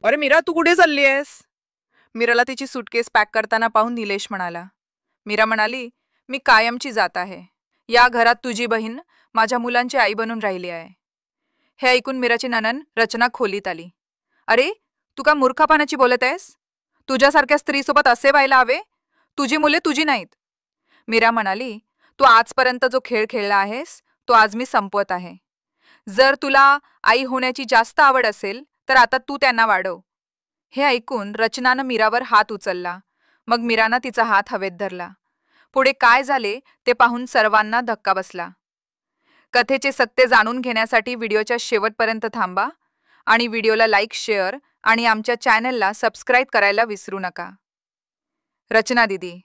अरे मीरा, तू कुठे चालली आहेस? मीराला तिची सुटकेस पॅक करताना पाहून निलेश म्हणाला. मीरा म्हणाली, मी कायमची जात आहे. या घरात तुझी बहीण माझ्या मुलांची आई बनून राहिली आहे. हे ऐकून मीराची नणन रचना खोलीत आली. अरे, तू का मूर्खापणाची बोलत आहेस? तुझ्यासारख्या स्त्रीसोबत असे व्हायला हवे? तुझी मुले तुझी नाहीत. मीरा म्हणाली, तू आजपर्यंत जो खेळ खेळला आहेस तो आज मी संपवत आहे. जर तुला आई होण्याची जास्त आवड असेल तर आता तू त्यांना वाढव. हे ऐकून रचनानं मीरावर हात उचलला. मग मीरानं तिचा हात हवेत धरला. पुढे काय झाले ते पाहून सर्वांना धक्का बसला. कथेचे सत्य जाणून घेण्यासाठी व्हिडिओच्या शेवटपर्यंत थांबा आणि व्हिडिओला लाईक, शेअर आणि आमच्या चॅनलला सबस्क्राईब करायला विसरू नका. रचना दीदी,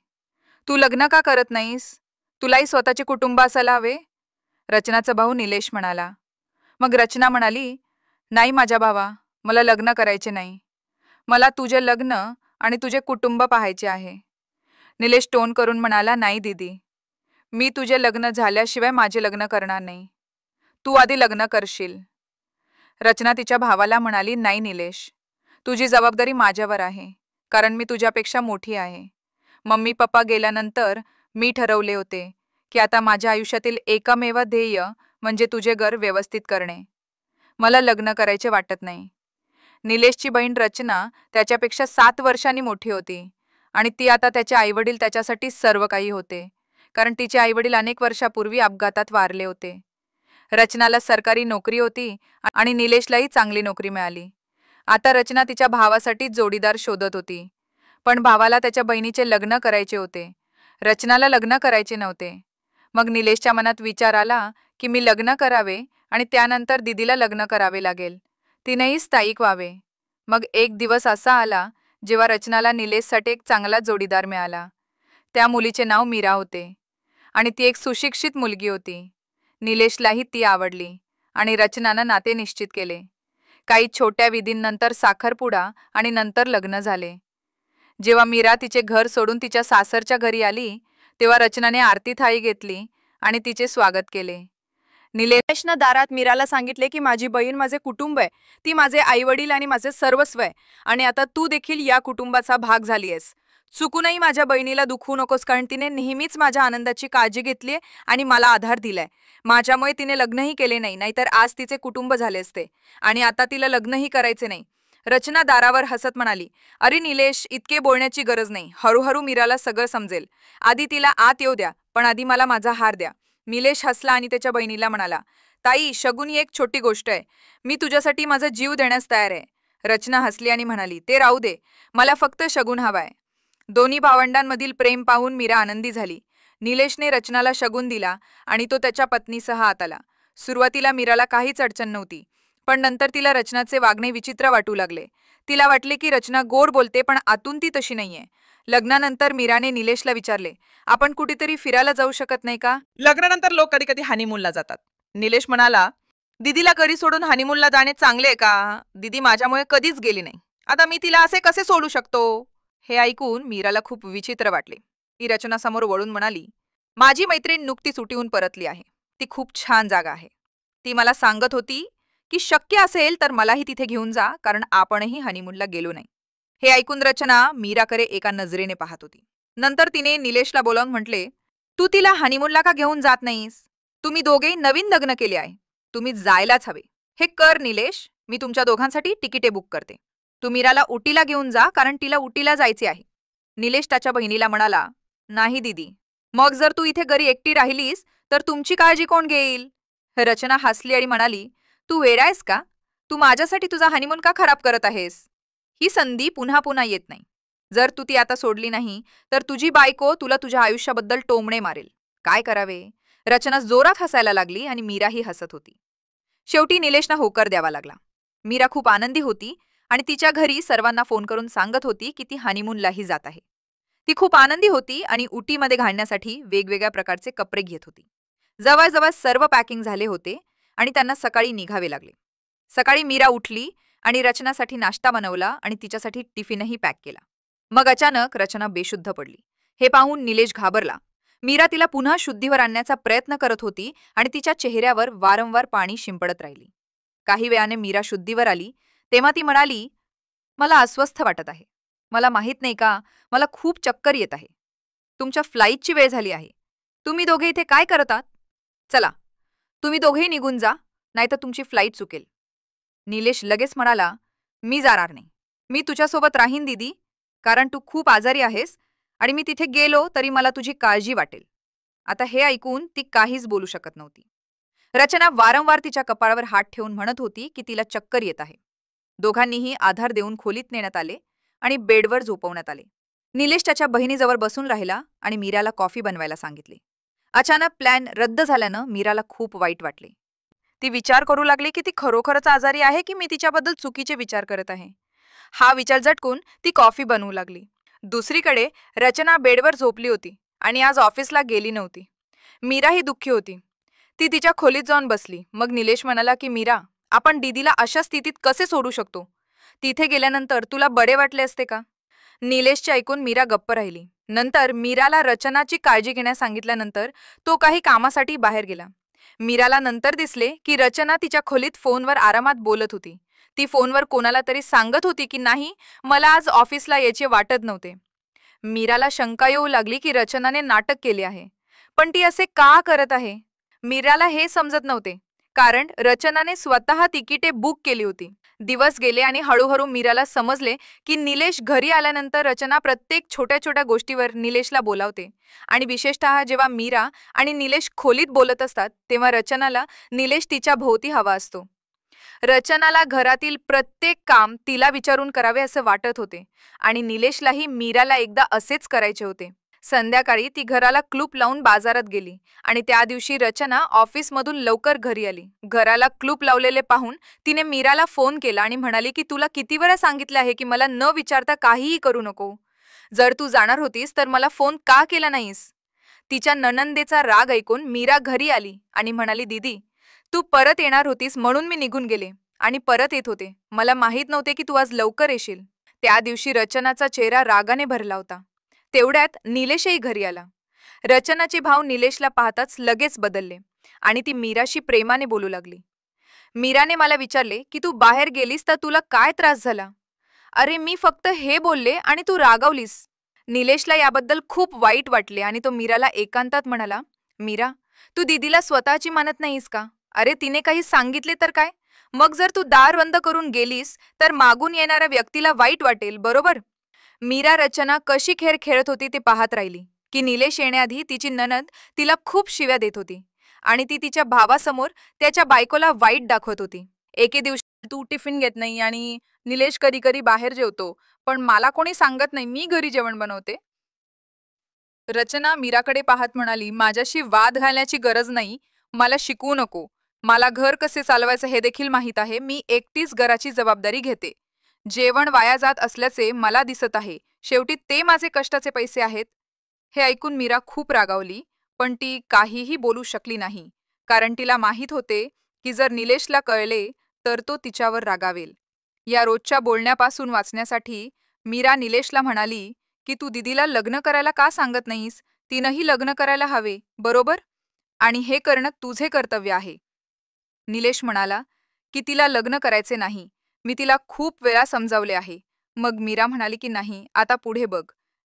तू लग्न का करत नाहीस? तुलाही स्वतःचे कुटुंब असायला हवे. रचनाचा भाऊ निलेश म्हणाला. मग रचना म्हणाली, नाही माझ्या भावा, मला लग्न करायचे नाही. मला तुझे लग्न आणि तुझे कुटुंब पाहायचे आहे. निलेश टोन करून म्हणाला, नाही दीदी, मी तुझे लग्न झाल्याशिवाय माझे लग्न करणार नाही. तू आधी लग्न करशील. रचना तिच्या भावाला म्हणाली, नाही निलेश, तुझी जबाबदारी माझ्यावर आहे, कारण मी तुझ्यापेक्षा मोठी आहे. मम्मी पप्पा गेल्यानंतर मी ठरवले होते की आता माझ्या आयुष्यातील एकमेव ध्येय म्हणजे तुझे घर व्यवस्थित करणे. मला लग्न करायचे वाटत नाही. निलेशची बहीण रचना त्याच्यापेक्षा 7 वर्षांनी मोठी होती आणि ती आता त्याचे आईवडील त्याच्यासाठी सर्व काही होते, कारण तिचे आईवडील अनेक वर्षापूर्वी अपघातात वारले होते. रचनाला सरकारी नोकरी होती आणि निलेशलाही चांगली नोकरी मिळाली. आता रचना तिच्या भावासाठी जोडीदार शोधत होती, पण भावाला त्याच्या बहिणीचे लग्न करायचे होते. रचनाला लग्न करायचे नव्हते. मग निलेशच्या मनात विचार आला की मी लग्न करावे आणि त्यानंतर दिदीला लग्न करावे लागेल. तिनेही स्थायिक व्हावे. मग एक दिवस असा आला जेव्हा रचनाला निलेशसाठी एक चांगला जोडीदार मिळाला. त्या मुलीचे नाव मीरा होते आणि ती एक सुशिक्षित मुलगी होती. निलेशलाही ती आवडली आणि रचनानं नाते निश्चित केले. काही छोट्या विधींनंतर साखरपुडा आणि नंतर लग्न झाले. जेव्हा मीरा तिचे घर सोडून तिच्या सासरच्या घरी आली तेव्हा रचनाने आरती थाळी घेतली आणि तिचे स्वागत केले. निलेशनं दारात मीराला सांगितले की माझी बहीण माझे कुटुंब आहे, ती माझे आईवडील आणि माझे सर्वस्व आहे आणि आता तू देखील या कुटुंबाचा भाग झाली आहेस. चुकूनही माझ्या बहिणीला दुखवू नकोस, कारण तिने नेहमीच माझ्या आनंदाची काळजी घेतली आणि मला आधार दिलाय. माझ्यामुळे तिने लग्नही केले नाही, नाहीतर आज तिचे कुटुंब झाले असते आणि आता तिला लग्नही करायचे नाही. रचना दारावर हसत म्हणाली, अरे निलेश, इतके बोलण्याची गरज नाही. हळूहळू मीराला सगळं समजेल. आधी तिला आत येऊ द्या, पण आधी मला माझा हार द्या. निलेश हसला आणि त्याच्या बहिणीला म्हणाला, ताई, शगुन ही एक छोटी गोष्ट आहे. मी तुझ्यासाठी माझा जीव देण्यास तयार आहे. रचना हसली आणि म्हणाली, ते राहू दे, मला फक्त शगुन हवाय. दोन्ही भावंडांमधील प्रेम पाहून मीरा आनंदी झाली. निलेशने रचनाला शगुन दिला आणि तो त्याच्या पत्नीसह आत आला. सुरुवातीला मीराला काहीच अडचण नव्हती, पण नंतर तिला रचनाचे वागणे विचित्र वाटू लागले. तिला वाटले की रचना गोड बोलते, पण आतून ती तशी नाहीये. लग्नानंतर मीराने निलेशला विचारले, आपण कुठेतरी फिरायला जाऊ शकत नाही का? लग्नानंतर लोक कधी कधी हनीमूनला जातात. निलेश म्हणाला, दीदीला घरी सोडून हनीमूनला जाणे चांगले आहे का? दीदी माझ्यामुळे कधीच गेली नाही. आता मी तिला असे कसे सोडू शकतो? हे ऐकून मीराला खूप विचित्र वाटले. ती रचनासमोर वळून म्हणाली, माझी मैत्रीण नुकतीच सुटीहून परतली आहे. ती खूप छान जागा आहे. ती मला सांगत होती की शक्य असेल तर मलाही तिथे घेऊन जा, कारण आपणही हनीमूनला गेलो नाही. हे ऐकून रचना मीराकडे एका नजरेने पाहत होती. नंतर तिने निलेशला बोलावून म्हटले, तू तिला हनीमूनला का घेऊन जात नाहीस? तुम्ही दोघेही नवीन लग्न केले आहे. तुम्ही जायलाच हवे. हे कर निलेश, मी तुमच्या दोघांसाठी तिकिटे बुक करते. तू मीराला उटीला घेऊन जा, कारण तिला उटीला जायचे आहे. निलेश त्याच्या बहिणीला म्हणाला, नाही दीदी, मग जर तू इथे घरी एकटी राहिलीस तर तुमची काळजी कोण घेईल? रचना हसली आणि म्हणाली, तू वेडायस का? तू माझ्यासाठी तुझा हनीमून का खराब करत आहेस? ही संधी पुन्हा पुन्हा येत नाही. जर तू ती आता सोडली नाही तर तुझी बायको तुला तुझ्या आयुष्याबद्दल टोमणे मारेल. काय करावे? रचना जोरात हसायला लागली आणि मीराही हसत होती. शेवटी निलेशना होकार द्यावा लागला. मीरा खूप आनंदी होती आणि तिच्या घरी सर्वांना फोन करून सांगत होती की ती हनीमूनलाही जात आहे. ती खूप आनंदी होती आणि उटीमध्ये घालण्यासाठी वेगवेगळ्या प्रकारचे कपडे घेत होती. जवळजवळ सर्व पॅकिंग झाले होते आणि त्यांना सकाळी निघावे लागले. सकाळी मीरा उठली आणि रचनासाठी नाश्ता बनवला आणि तिच्यासाठी टिफिनही पॅक केला. मग अचानक रचना बेशुद्ध पडली. हे पाहून निलेश घाबरला. मीरा तिला पुन्हा शुद्धीवर आणण्याचा प्रयत्न करत होती आणि तिच्या चेहऱ्यावर वारंवार पाणी शिंपडत राहिली. काही वेळाने मीरा शुद्धीवर आली तेव्हा ती म्हणाली, मला अस्वस्थ वाटत आहे. मला माहित नाही का, मला खूप चक्कर येत आहे. तुमच्या फ्लाईटची वेळ झाली आहे. तुम्ही दोघे इथे काय करत आहात? चला, तुम्ही दोघेही निघून जा, नाहीतर तुमची फ्लाईट चुकेल. निलेश लगेच म्हणाला, मी जाणार नाही. मी तुझ्यासोबत राहीन दीदी, कारण तू खूप आजारी आहेस आणि मी तिथे गेलो तरी मला तुझी काळजी वाटेल. आता हे ऐकून ती काहीच बोलू शकत नव्हती. रचना वारंवार तिच्या कपाळावर हात ठेवून म्हणत होती की तिला चक्कर येत आहे. दोघांनीही आधार देऊन खोलीत नेण्यात आले आणि बेडवर झोपवण्यात आले. निलेश त्याच्या बहिणीजवळ बसून राहिला आणि मीराला कॉफी बनवायला सांगितले. अचानक प्लॅन रद्द झाल्यानं मीराला खूप वाईट वाटले. ती विचार करू लागली की ती खरोखरच आजारी आहे की मी तिच्याबद्दल चुकीचे विचार करत आहे. हा विचार झटकून ती कॉफी बनवू लागली. दुसरीकडे रचना बेडवर झोपली होती आणि आज ऑफिसला गेली नव्हती. मीरा ही दुःखी होती. ती तिच्या खोलीत जाऊन बसली. मग निलेश म्हणाला की मीरा, आपण दीदीला अशा स्थितीत कसे सोडू शकतो? तिथे गेल्यानंतर तुला बरे वाटले असते का? निलेशचे ऐकून मीरा गप्प राहिली. नंतर मीराला रचनाची काळजी घेण्यास सांगितल्यानंतर तो काही कामासाठी बाहेर गेला. मीराला नंतर दिसले की रचना तिच्या खोलीत फोनवर आरामात बोलत होती. ती फोनवर कोणाला तरी सांगत होती की नाही, मला आज ऑफिसला यायचे वाटत नव्हते. मीराला शंका येऊ लागली की रचनाने नाटक केले आहे. पण ती असे का करत आहे? मीराला हे समजत नव्हते, कारण रचनाने स्वतः तिकिटे बुक केली होती. दिवस गेले आणि हळूहळू मीराला समजले की निलेश घरी आल्यानंतर रचना प्रत्येक छोट्या छोट्या गोष्टीवर निलेशला बोलावते आणि विशेषतः जेव्हा मीरा आणि निलेश खोलीत बोलत असतात तेव्हा रचनाला निलेश तिच्या भोवती हवा असतो. रचनाला घरातील प्रत्येक काम तिला विचारून करावे असं वाटत होते आणि निलेशलाही मीराला एकदा असेच करायचे होते. संध्याकाळी ती घराला क्लूप लावून बाजारात गेली आणि त्या दिवशी रचना ऑफिसमधून लवकर घरी आली. घराला क्लूप लावलेले पाहून तिने मीराला फोन केला आणि म्हणाली की तुला किती वेळा सांगितले आहे की मला न विचारता काहीही करू नको. जर तू जाणार होतीस तर मला फोन का केला नाहीस? तिच्या नणंदेचा राग ऐकून मीरा घरी आली आणि म्हणाली, दीदी, तू परत येणार होतीस म्हणून मी निघून गेले आणि परत येत होते. मला माहीत नव्हते की तू आज लवकर येशील. त्या दिवशी रचनाचा चेहरा रागाने भरला होता. तेवढ्यात निलेशही घरी आला. रचनाचे भाव निलेशला पाहताच लगेच बदलले आणि ती मीराशी प्रेमाने बोलू लागली. मीराने मला विचारले की तू बाहेर गेलीस तर तुला काय त्रास झाला? अरे, मी फक्त हे बोलले आणि तू रागावलीस. निलेशला याबद्दल खूप वाईट वाटले आणि तो मीराला एकांतात म्हणाला, मीरा, तू दीदीला स्वतःची मानत नाहीस का? अरे, तिने काही सांगितले तर काय? मग जर तू दार बंद करून गेलीस तर मागून येणाऱ्या व्यक्तीला वाईट वाटेल, बरोबर? मीरा रचना कशी खेळ खेळत होती ते पाहत राहिली की निलेश येण्याआधी तिची नणंद तिला खूप शिव्या देत होती आणि ती तिच्या भावासमोर त्याच्या बायकोला वाईट दाखवत होती. एके दिवशी तू टिफिन घेत नाही आणि निलेश कधी कधी बाहेर जेवतो, पण मला कोणी सांगत नाही, मी घरी जेवण बनवते. रचना मीराकडे पाहत म्हणाली, माझ्याशी वाद घालण्याची गरज नाही, मला शिकवू नको. मला घर कसे चालवायचं हे देखील माहीत आहे. मी एकटीच घराची जबाबदारी घेते. जेवण वाया जात असल्याचे मला दिसत आहे. शेवटी ते माझे कष्टाचे पैसे आहेत. हे ऐकून मीरा खूप रागावली, पण ती काहीही बोलू शकली नाही, कारण तिला माहीत होते की जर निलेशला कळले तर तो तिच्यावर रागावेल. या रोजच्या बोलण्यापासून वाचण्यासाठी मीरा निलेशला म्हणाली की तू दीदीला लग्न करायला का सांगत नाहीस? तिनंही लग्न करायला हवे, बरोबर? आणि हे करणं तुझे कर्तव्य आहे. निलेश म्हणाला की तिला लग्न करायचे नाही. मी तिला खूप वेळा समजावले आहे. मग मीरा म्हणाली की नाही, आता पुढे बघ.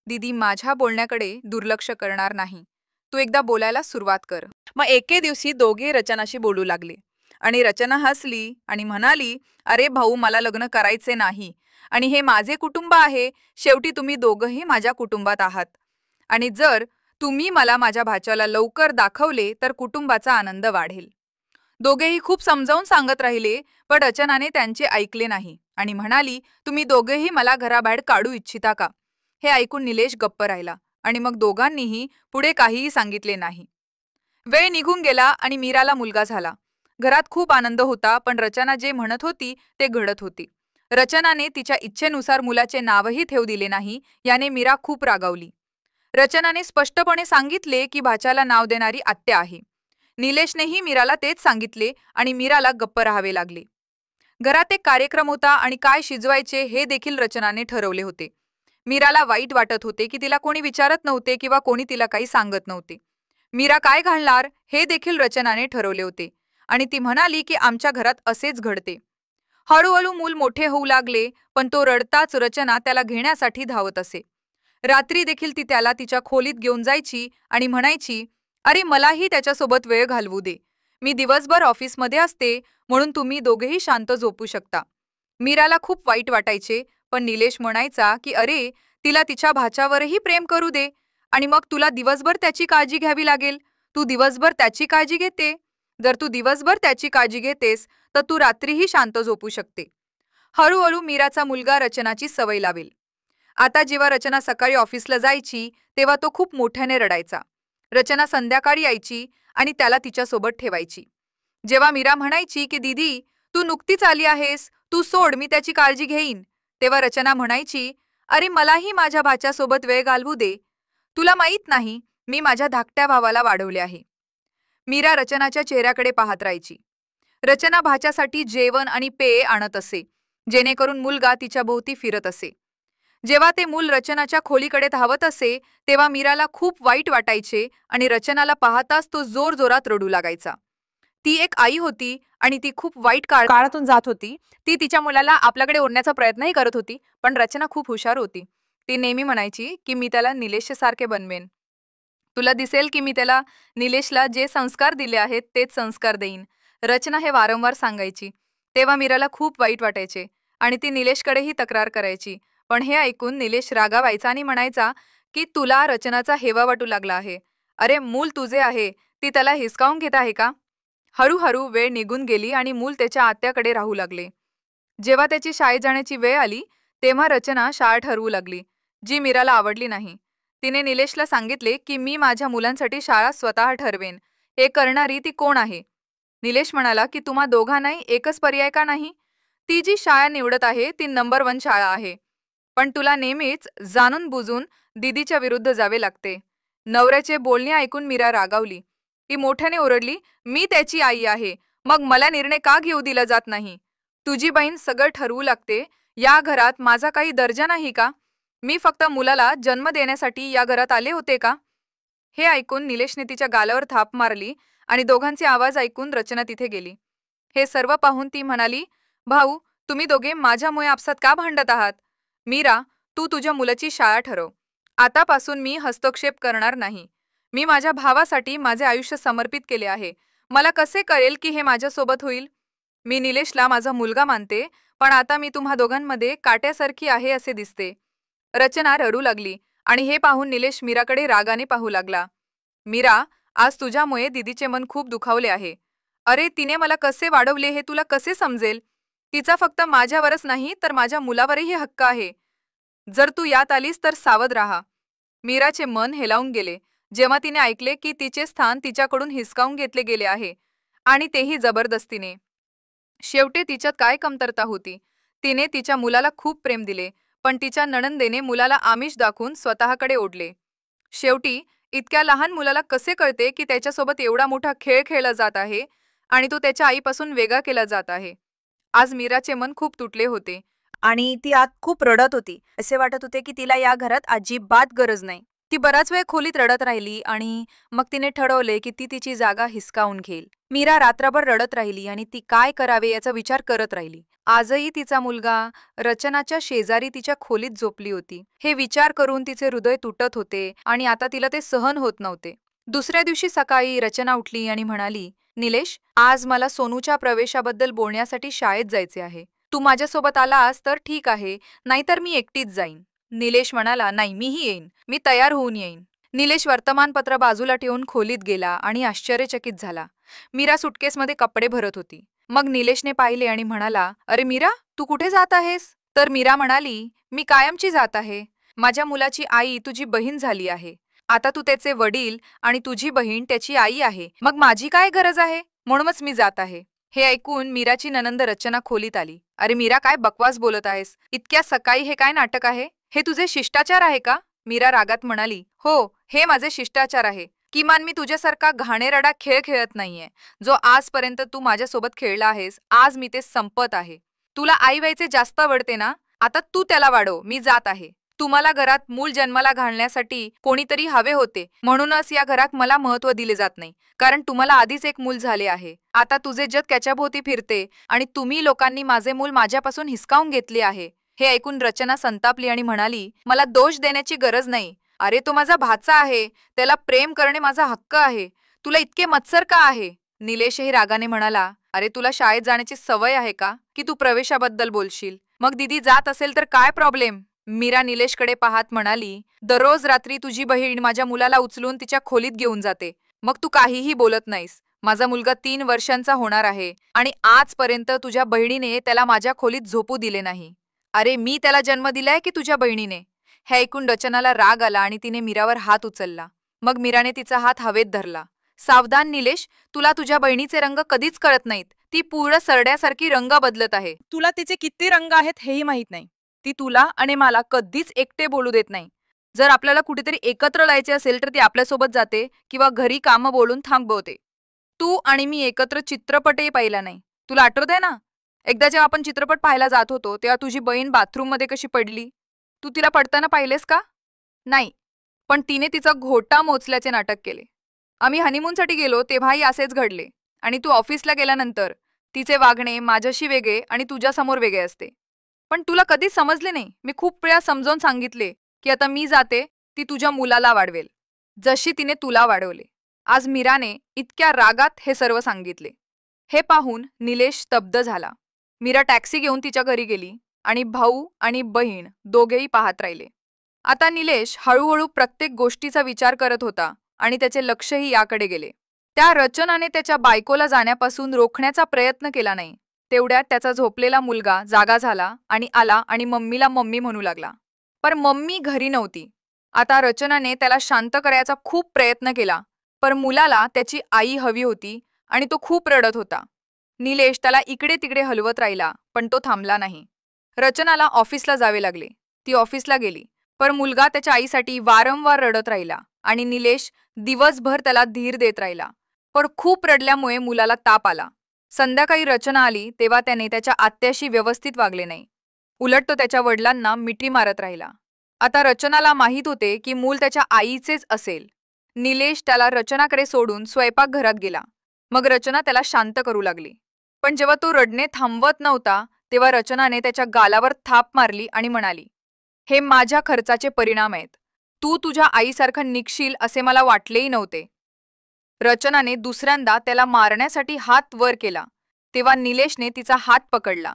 दीदी माझ्या बोलण्याकडे दुर्लक्ष करणार नाही. तू एकदा बोलायला सुरुवात कर. मग एके दिवशी दोघे रचनाशी बोलू लागले आणि रचना हसली आणि म्हणाली, अरे भाऊ, मला लग्न करायचे नाही आणि हे माझे कुटुंब आहे. शेवटी तुम्ही दोघंही माझ्या कुटुंबात आहात आणि जर तुम्ही मला माझ्या भाच्याला लवकर दाखवले तर कुटुंबाचा आनंद वाढेल. दोघेही खूप समजावून सांगत राहिले, पण रचनाने त्यांचे ऐकले नाही आणि म्हणाली, तुम्ही दोघेही मला घराबाहेर काढू इच्छिता का? हे ऐकून निलेश गप्प राहिला आणि मग दोघांनीही पुढे काहीही सांगितले नाही. वेळ निघून गेला आणि मीराला मुलगा झाला. घरात खूप आनंद होता, पण रचना जे म्हणत होती ते घडत होती. रचनाने तिच्या इच्छेनुसार मुलाचे नावही ठेवू दिले नाही. याने मीरा खूप रागावली. रचनाने स्पष्टपणे सांगितले की भाच्याला नाव देणारी आत्या आहे. निलेशनेही मीराला तेच सांगितले आणि मीराला गप्प राहावे लागले. घरात एक कार्यक्रम होता आणि काय शिजवायचे हे देखील रचनाने ठरवले होते. मीराला वाईट वाटत होते की तिला कोणी विचारत नव्हते किंवा कोणी तिला काही सांगत नव्हते. मीरा काय घालणार हे देखील रचनाने ठरवले होते आणि ती म्हणाली की आमच्या घरात असेच घडते. हळूहळू मूल मोठे होऊ लागले, पण तो रडताच रचना त्याला घेण्यासाठी धावत असे. रात्री देखील ती त्याला तिच्या खोलीत घेऊन जायची आणि म्हणायची, अरे मलाही त्याच्यासोबत वेळ घालवू दे. मी दिवसभर ऑफिसमध्ये असते, म्हणून तुम्ही दोघेही शांत झोपू शकता. मीराला खूप वाईट वाटायचे, पण निलेश म्हणायचा की अरे, तिला तिच्या भाच्यावरही प्रेम करू दे आणि मग तुला दिवसभर त्याची काळजी घ्यावी लागेल. तू दिवसभर त्याची काळजी घेते. जर तू दिवसभर त्याची काळजी घेतेस तर तू रात्रीही शांत झोपू शकते. हळूहळू मीराचा मुलगा रचनाची सवय लावेल. आता जेव्हा रचना सकाळी ऑफिसला जायची तेव्हा तो खूप मोठ्याने रडायचा. रचना संध्याकाळी यायची आणि त्याला तिच्यासोबत ठेवायची. जेव्हा मीरा म्हणायची की दीदी, तू नुकतीच आली आहेस, तू सोड, मी त्याची काळजी घेईन, तेव्हा रचना म्हणायची, अरे मलाही माझ्या भाच्यासोबत वेळ घालवू दे. तुला माहीत नाही, मी माझ्या धाकट्या भावाला वाढवले आहे. मीरा रचनाच्या चेहऱ्याकडे पाहत राहायची. रचना भाच्यासाठी जेवण आणि पेय आणत असे, जेणेकरून मुलगा तिच्या भोवती फिरत असे. जेव्हा ते मूल रचनाच्या खोलीकडे धावत असे तेव्हा मीराला खूप वाईट वाटायचे आणि रचनाला पाहताच तो जोरजोरात रडू लागायचा. ती एक आई होती आणि ती खूप वाईट काळातून जात होती. ती तिच्या मुलाला आपल्याकडे ओढण्याचा प्रयत्नही करत होती, पण रचना खूप हुशार होती. ती नेहमी म्हणायची की मी त्याला निलेशसारखे बनवेन. तुला दिसेल की मी त्याला निलेशला जे संस्कार दिले आहेत तेच संस्कार देईन, रचना हे वारंवार सांगायची. तेव्हा मीराला खूप वाईट वाटायचे आणि ती निलेशकडेही तक्रार करायची. पण हे ऐकून निलेश रागावायचा आणि म्हणायचा की तुला रचनाचा हेवा वाटू लागला आहे. अरे मूल तुझे आहे, ती त्याला हिसकावून घेत आहे का? हळूहळू वेळ निघून गेली आणि मूल त्याच्या आत्याकडे राहू लागले. जेव्हा त्याची शाळेत जाण्याची वेळ आली तेव्हा रचना शाळा ठरवू लागली, जी मीराला आवडली नाही. तिने निलेशला सांगितले की मी माझ्या मुलांसाठी शाळा स्वतः ठरवेन. हे करणारी ती कोण आहे? निलेश म्हणाला की तुम्हा दोघांनाही एकच पर्याय का नाही? ती जी शाळा निवडत आहे ती नंबर 1 शाळा आहे, पण तुला नेहमीच जाणून बुजून दीदीच्या विरुद्ध जावे लागते. नवऱ्याचे बोलणे ऐकून मीरा रागावली. ती मोठ्याने ओरडली, मी त्याची आई आहे, मग मला निर्णय का घेऊ दिला जात नाही? तुझी बहीण सगळं ठरवू लागते. या घरात माझा काही दर्जा नाही का? मी फक्त मुलाला जन्म देण्यासाठी या घरात आले होते का? हे ऐकून निलेशने तिच्या गालावर थाप मारली आणि दोघांचे आवाज ऐकून रचना तिथे गेली. हे सर्व पाहून ती म्हणाली, भाऊ, तुम्ही दोघे माझ्यामुळे आपसात का भांडत आहात? मीरा, तू तुझ्या मुलाची शाळा ठरव. आतापासून मी हस्तक्षेप करणार नाही. मी माझ्या भावासाठी माझे आयुष्य समर्पित केले आहे. मला कसे कळेल की हे माझ्यासोबत होईल? मी निलेशला माझा मुलगा मानते, पण आता मी तुम्हा दोघांमध्ये काट्यासारखी आहे असे दिसते. रचना रडू लागली आणि हे पाहून निलेश मीराकडे रागाने पाहू लागला. मीरा, आज तुझ्यामुळे दीदीचे मन खूप दुखावले आहे. अरे, तिने मला कसे वाढवले हे तुला कसे समजेल? तिचा फक्त माझ्यावरच नाही तर माझ्या मुलावरही हक्क आहे. जर तू यात आलीस तर सावध राहा. मीराचे मन हेलावून गेले जेव्हा तिने ऐकले की तिचे स्थान तिच्याकडून हिसकावून घेतले गेले आहे, आणि तेही जबरदस्तीने. शेवटी तिच्यात काय कमतरता होती? तिने तिच्या मुलाला खूप प्रेम दिले, पण तिच्या नणंदेने मुलाला आमिष दाखवून स्वतःकडे ओढले. शेवटी इतक्या लहान मुलाला कसे कळते की त्याच्यासोबत एवढा मोठा खेळ खेळला जात आहे आणि तो त्याच्या आईपासून वेगळा केला जात आहे? आज मीराचे मन खूप तुटले होते आणि ती आत खूप रडत होती. असे वाटत होते की तिला या घरात अजिबात गरज नाही. ती बराच वेळ खोलीत रडत राहिली आणि मग तिने ठरवले की ती तिची जागा हिसकावून घेईल. मीरा रात्रभर रडत राहिली आणि ती काय करावे याचा विचार करत राहिली. आजही तिचा मुलगा रचनाच्या शेजारी तिच्या खोलीत झोपली होती. हे विचार करून तिचे हृदय तुटत होते आणि आता तिला ते सहन होत नव्हते. दुसऱ्या दिवशी सकाळी रचना उठली आणि म्हणाली, निलेश, आज मला सोनूच्या प्रवेशाबद्दल बोलण्यासाठी शाळेत जायचे आहे. तू माझ्यासोबत आलास तर ठीक आहे, नाहीतर मी एकटीच जाईन. निलेश म्हणाला, नाही, मीही येईन. मी तयार होऊन येईन. निलेश वर्तमानपत्र बाजूला ठेवून खोलीत गेला आणि आश्चर्यचकित झाला. मीरा सुटकेसमध्ये कपडे भरत होती. मग निलेशने पाहिले आणि म्हणाला, अरे मीरा, तू कुठे जात आहेस? तर मीरा म्हणाली, मी कायमची जात आहे. माझ्या मुलाची आई तुझी बहीण झाली आहे. आता तू त्याचे वडील आणि तुझी बहीण त्याची आई आहे. मग माझी काय गरज आहे? म्हणूनच मी जात आहे. हे ऐकून मीराची नणंद रचना खोलीत आली. अरे मीरा, काय बकवास बोलत आहेस? इतक्या सकाळी हे काय नाटक आहे? हे तुझे शिष्टाचार आहे का? मीरा रागात म्हणाली, हो, हे माझे शिष्टाचार आहे. किमान मी तुझ्यासारखा घाणेरडा खेळ खेळत नाहीये. जो आजपर्यंत तू माझ्यासोबत खेळला आहेस, आज मी ते संपत आहे. तुला आई व्हायचे जास्त आवडते ना? आता तू त्याला वाढव. मी जात आहे. तुम्हाला घरात मूल जन्माला घालण्यासाठी कोणीतरी हवे होते, म्हणूनच या घरात मला महत्त्व दिले जात नाही, कारण तुम्हाला आधीच एक मूल झाले आहे. आता तुझे जग त्याच्याभोवती फिरते आणि तुम्ही लोकांनी माझे मूल माझ्यापासून हिसकावून घेतले आहे. हे ऐकून रचना संतापली आणि म्हणाली, मला दोष देण्याची गरज नाही. अरे तो माझा भाचा आहे, त्याला प्रेम करणे माझा हक्क आहे. तुला इतके मत्सर का आहे? निलेशही रागाने म्हणाला, अरे तुला शाळेत जाण्याची सवय आहे का की तू प्रवेशाबद्दल बोलशील? मग दीदी जात असेल तर काय प्रॉब्लेम? मीरा निलेशकडे पाहत म्हणाली, दररोज रात्री तुझी बहीण माझ्या मुलाला उचलून तिच्या खोलीत घेऊन जाते, मग तू काहीही बोलत नाहीस. माझा मुलगा 3 वर्षांचा होणार आहे आणि आजपर्यंत तुझ्या बहिणीने त्याला माझ्या खोलीत झोपू दिले नाही. अरे मी त्याला जन्म दिलाय की तुझ्या बहिणीने? हे ऐकून रचनाला राग आला आणि तिने मीरावर हात उचलला. मग मीराने तिचा हात हवेत धरला. सावधान निलेश, तुला तुझ्या बहिणीचे रंग कधीच कळत नाहीत. ती पूर्ण सरड्यासारखी रंग बदलत आहे. तुला तिचे किती रंग आहेत हेही माहित नाही. ती तुला आणि मला कधीच एकटे बोलू देत नाही. जर आपल्याला कुठेतरी एकत्र राहायचे असेल तर ती आपल्यासोबत जाते किंवा घरी कामं बोलून थांबवते. तू आणि मी एकत्र चित्रपटही पाहिला नाही. तुला आठवतंय ना, एकदा जेव्हा आपण चित्रपट पाहायला जात होतो तेव्हा तुझी बहीण बाथरूममध्ये कशी पडली? तू तिला पडताना पाहिलेस का? नाही, पण तिने तिचा घोटा मोचल्याचे नाटक केले. आम्ही हनीमूनसाठी गेलो तेव्हाही असेच घडले. आणि तू ऑफिसला गेल्यानंतर तिचे वागणे माझ्याशी वेगळे आणि तुझ्यासमोर वेगळे असते. पण तुला कधीच समजले नाही. मी खूप वेळा समजावून सांगितले की आता मी जाते, ती तुझ्या मुलाला वाढवेल जशी तिने तुला वाढवले. आज मीराने इतक्या रागात हे सर्व सांगितले. हे पाहून निलेश स्तब्ध झाला. मीरा टॅक्सी घेऊन तिच्या घरी गेली आणि भाऊ आणि बहीण दोघेही पाहत राहिले. आता निलेश हळूहळू प्रत्येक गोष्टीचा विचार करत होता आणि त्याचे लक्षही याकडे गेले. त्या रचनाने त्याच्या बायकोला जाण्यापासून रोखण्याचा प्रयत्न केला नाही. तेवढ्यात त्याचा झोपलेला मुलगा जागा झाला आणि आला आणि मम्मीला मम्मी म्हणू लागला. पण मम्मी घरी नव्हती. आता रचनाने त्याला शांत करायचा खूप प्रयत्न केला, पण मुलाला त्याची आई हवी होती आणि तो खूप रडत होता. निलेश त्याला इकडे तिकडे हलवत राहिला, पण तो थांबला नाही. रचनाला ऑफिसला जावे लागले. ती ऑफिसला गेली, पण मुलगा त्याच्या आईसाठी वारंवार रडत राहिला आणि निलेश दिवसभर त्याला धीर देत राहिला. पण खूप रडल्यामुळे मुलाला ताप आला. संध्याकाळी रचना आली तेव्हा त्याने त्याच्या आत्याशी व्यवस्थित वागले नाही. उलट तो त्याच्या वडिलांना मिठी मारत राहिला. आता रचनाला माहीत होते की मूल त्याच्या आईचेच असेल. निलेश त्याला रचनाकडे सोडून स्वयंपाकघरात गेला. मग रचना त्याला शांत करू लागली. पण जेव्हा तो रडणे थांबवत नव्हता तेव्हा रचनाने त्याच्या गालावर थाप मारली आणि म्हणाली, हे माझ्या खर्चाचे परिणाम आहेत. तू तुझ्या आईसारखं निघशील असे मला वाटलेही नव्हते. रचनाने दुसऱ्यांदा त्याला मारण्यासाठी हात वर केला तेव्हा निलेशने तिचा हात पकडला.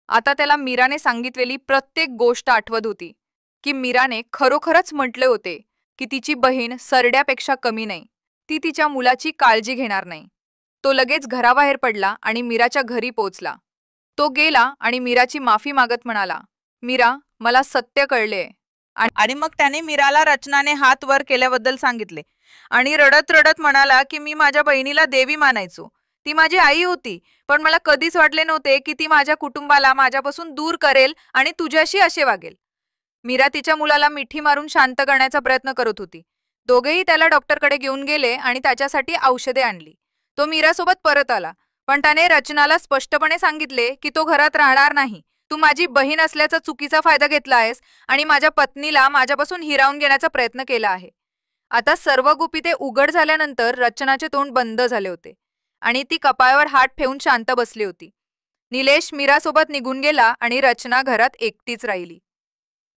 आता त्याला मीराने सांगितलेली प्रत्येक गोष्ट आठवत होती की मीराने खरोखरच म्हटले होते की तिची बहीण सरड्यापेक्षा कमी नाही. ती तिच्या मुलाची काळजी घेणार नाही. तो लगेच घराबाहेर पडला आणि मीराच्या घरी पोचला. तो गेला आणि मीराची माफी मागत म्हणाला, मीरा, मला सत्य कळले. आणि मग त्याने मीराला रचनाने हात वर केल्याबद्दल सांगितले आणि रडत रडत म्हणाला की मी माझ्या बहिणीला देवी मानायचो. ती माझी आई होती, पण मला कधीच वाटले नव्हते की ती माझ्या कुटुंबाला माझ्यापासून दूर करेल आणि तुझ्याशी असे वागेल. मीरा तिच्या मुलाला मिठी मारून शांत करण्याचा प्रयत्न करत होती. दोघेही त्याला डॉक्टरकडे घेऊन गेले आणि त्याच्यासाठी औषधे आणली. तो मीरासोबत परत आला, पण त्याने रचनाला स्पष्टपणे सांगितले की तो घरात राहणार नाही. तू माझी बहीण असल्याचा चुकीचा फायदा घेतला आहेस आणि माझ्या पत्नीला माझ्यापासून हिरावून घेण्याचा प्रयत्न केला आहे. आता सर्व गुपिते उघड झाल्यानंतर रचनाचे तोंड बंद झाले होते आणि ती कपाळावर हात ठेवून शांत बसली होती. निलेश मीरासोबत निघून गेला आणि रचना घरात एकटीच राहिली.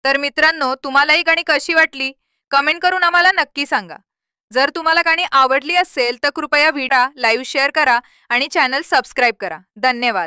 तर मित्रांनो, तुम्हाला ही गाणी कशी वाटली कमेंट करून आम्हाला नक्की सांगा. जर तुम्हाला गाणी आवडली असेल तर कृपया व्हिडिओ लाईव्ह शेअर करा आणि चॅनल सबस्क्राईब करा. धन्यवाद.